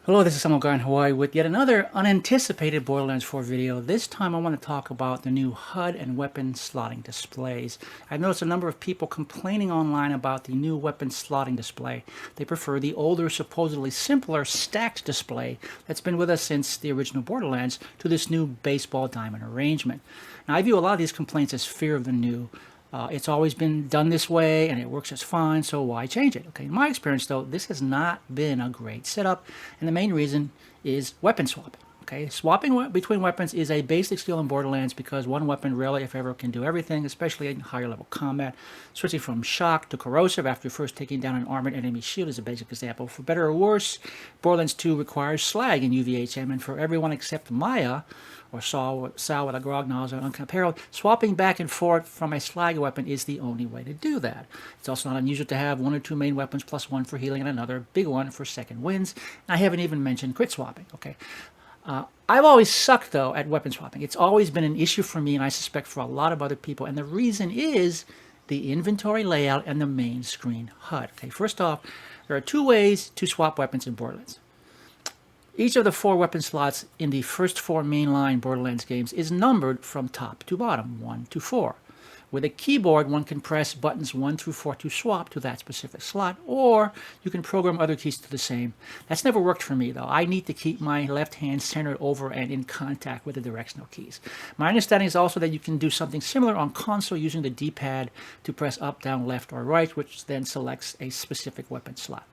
Hello, this is some guy in Hawaii with yet another unanticipated Borderlands 4 video. This time I want to talk about the new HUD and weapon slotting displays. I've noticed a number of people complaining online about the new weapon slotting display. They prefer the older, supposedly simpler stacked display that's been with us since the original Borderlands to this new baseball diamond arrangement. Now, I view a lot of these complaints as fear of the new. It's always been done this way and it works just fine, so why change it? Okay, in my experience though, this has not been a great setup, and the main reason is weapon swapping. Okay, swapping between weapons is a basic skill in Borderlands because one weapon rarely, if ever, can do everything, especially in higher level combat. Switching from shock to corrosive after first taking down an armored enemy shield is a basic example. For better or worse, Borderlands 2 requires slag in UVHM, and for everyone except Maya, or Sal with a grog nozzle and unparalleled, swapping back and forth from a slag weapon is the only way to do that. It's also not unusual to have one or two main weapons plus one for healing and another big one for second wins. And I haven't even mentioned crit swapping. Okay. I've always sucked, though, at weapon swapping. It's always been an issue for me, and I suspect for a lot of other people. And the reason is the inventory layout and the main screen HUD. Okay, first off, there are two ways to swap weapons in Borderlands. Each of the four weapon slots in the first four mainline Borderlands games is numbered from top to bottom, 1 to 4. With a keyboard, one can press buttons 1 through 4 to swap to that specific slot, or you can program other keys to the same. That's never worked for me, though. I need to keep my left hand centered over and in contact with the directional keys. My understanding is also that you can do something similar on console using the D-pad to press up, down, left, or right, which then selects a specific weapon slot.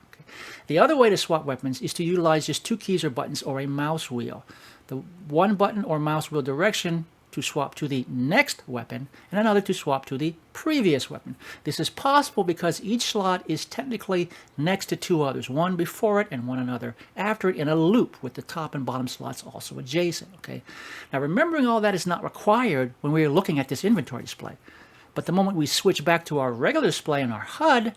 The other way to swap weapons is to utilize just two keys or buttons or a mouse wheel. The one button or mouse wheel direction to swap to the next weapon, and another to swap to the previous weapon. This is possible because each slot is technically next to two others, one before it and one another after it in a loop with the top and bottom slots also adjacent. Okay. Now, remembering all that is not required when we are looking at this inventory display. But the moment we switch back to our regular display in our HUD,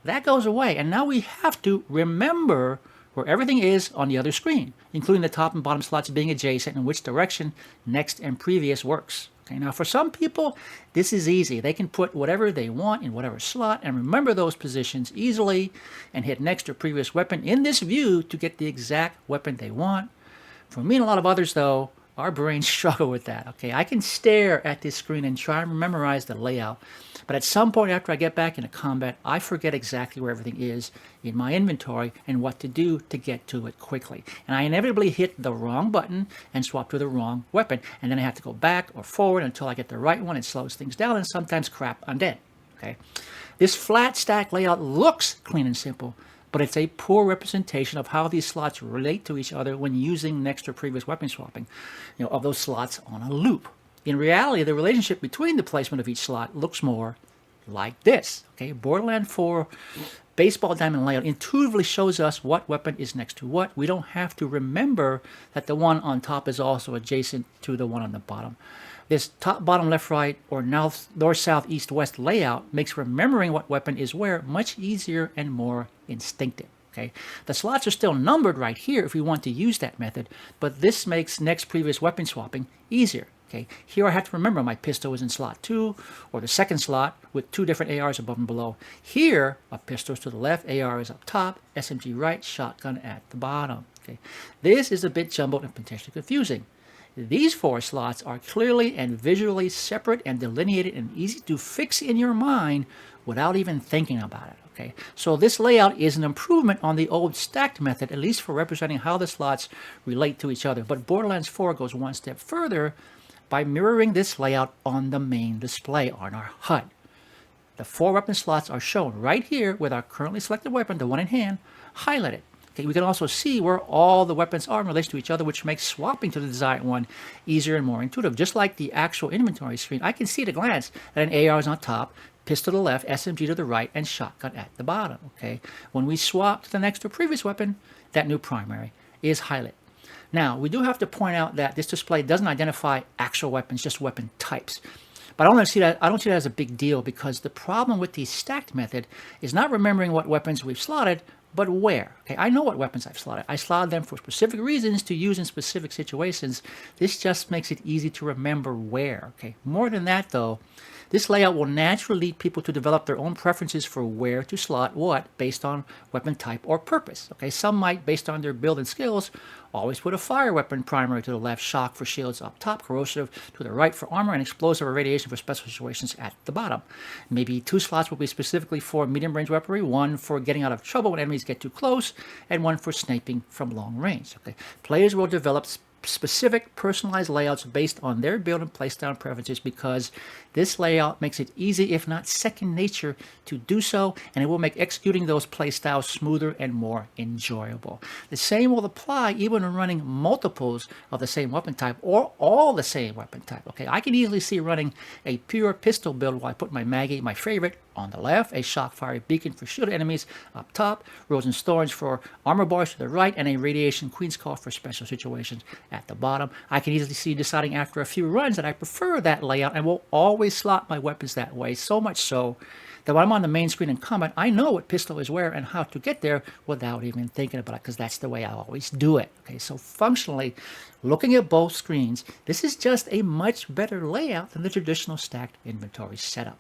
that goes away, and now we have to remember where everything is on the other screen, including the top and bottom slots being adjacent and which direction next and previous works. Okay, now for some people, this is easy. They can put whatever they want in whatever slot and remember those positions easily and hit next or previous weapon in this view to get the exact weapon they want. For me and a lot of others, though, our brains struggle with that. Okay, I can stare at this screen and try and memorize the layout, but at some point after I get back into combat, I forget exactly where everything is in my inventory and what to do to get to it quickly. And I inevitably hit the wrong button and swap to the wrong weapon, and then I have to go back or forward until I get the right one. It slows things down, and sometimes crap, I'm dead. Okay, this flat stack layout looks clean and simple, but it's a poor representation of how these slots relate to each other when using next or previous weapon swapping, of those slots on a loop. In reality, the relationship between the placement of each slot looks more like this. Okay, Borderlands 4 baseball diamond layout intuitively shows us what weapon is next to what. We don't have to remember that the one on top is also adjacent to the one on the bottom. This top, bottom, left, right, or north, south, east, west layout makes remembering what weapon is where much easier and more instinctive. Okay, the slots are still numbered right here if we want to use that method, but this makes next previous weapon swapping easier. Okay, here I have to remember my pistol is in slot 2, or the second slot with two different ARs above and below. Here, a pistol is to the left, AR is up top, SMG right, shotgun at the bottom. Okay, this is a bit jumbled and potentially confusing. These four slots are clearly and visually separate and delineated and easy to fix in your mind without even thinking about it. Okay, so this layout is an improvement on the old stacked method, at least for representing how the slots relate to each other. But Borderlands 4 goes one step further by mirroring this layout on the main display on our HUD. The four weapon slots are shown right here with our currently selected weapon, the one in hand, highlighted. Okay, we can also see where all the weapons are in relation to each other, which makes swapping to the desired one easier and more intuitive. Just like the actual inventory screen, I can see at a glance that an AR is on top, pistol to the left, SMG to the right, and shotgun at the bottom. Okay, when we swap to the next or previous weapon, that new primary is highlighted. Now, we do have to point out that this display doesn't identify actual weapons, just weapon types. But I don't see that as a big deal because the problem with the stacked method is not remembering what weapons we've slotted, but where? Okay, I know what weapons I've slotted. I slotted them for specific reasons to use in specific situations. This just makes it easy to remember where. Okay, more than that though, this layout will naturally lead people to develop their own preferences for where to slot what based on weapon type or purpose. Okay, some might, based on their build and skills, always put a fire weapon primary to the left, shock for shields up top, corrosive to the right for armor, and explosive or radiation for special situations at the bottom. Maybe 2 slots will be specifically for medium range weaponry, 1 for getting out of trouble when enemies get too close, and 1 for sniping from long range. Okay, players will develop specific personalized layouts based on their build and playstyle preferences because this layout makes it easy, if not second nature, to do so, and it will make executing those playstyles smoother and more enjoyable. The same will apply even when running multiples of the same weapon type or all the same weapon type. Okay, I can easily see running a pure pistol build while I put my Maggie, my favorite, on the left, a shock fire beacon for shield enemies up top, Rose and Thorns for armor bars to the right, and a radiation Queen's Call for special situations at the bottom. I can easily see deciding after a few runs that I prefer that layout and will always slot my weapons that way, so much so that when I'm on the main screen in combat, I know what pistol is where and how to get there without even thinking about it, because that's the way I always do it. Okay, so functionally, looking at both screens, this is just a much better layout than the traditional stacked inventory setup.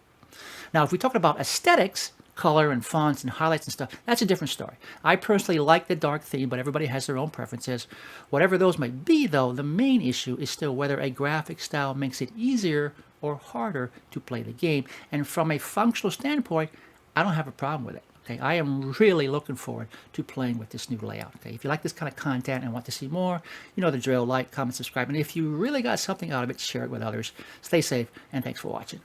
Now, if we talk about aesthetics, color and fonts and highlights and stuff, that's a different story. I personally like the dark theme, but everybody has their own preferences. Whatever those might be, though, the main issue is still whether a graphic style makes it easier or harder to play the game. And from a functional standpoint, I don't have a problem with it. Okay, I am really looking forward to playing with this new layout. Okay, if you like this kind of content and want to see more, you know the drill: like, comment, subscribe, and if you really got something out of it, share it with others. Stay safe, and thanks for watching.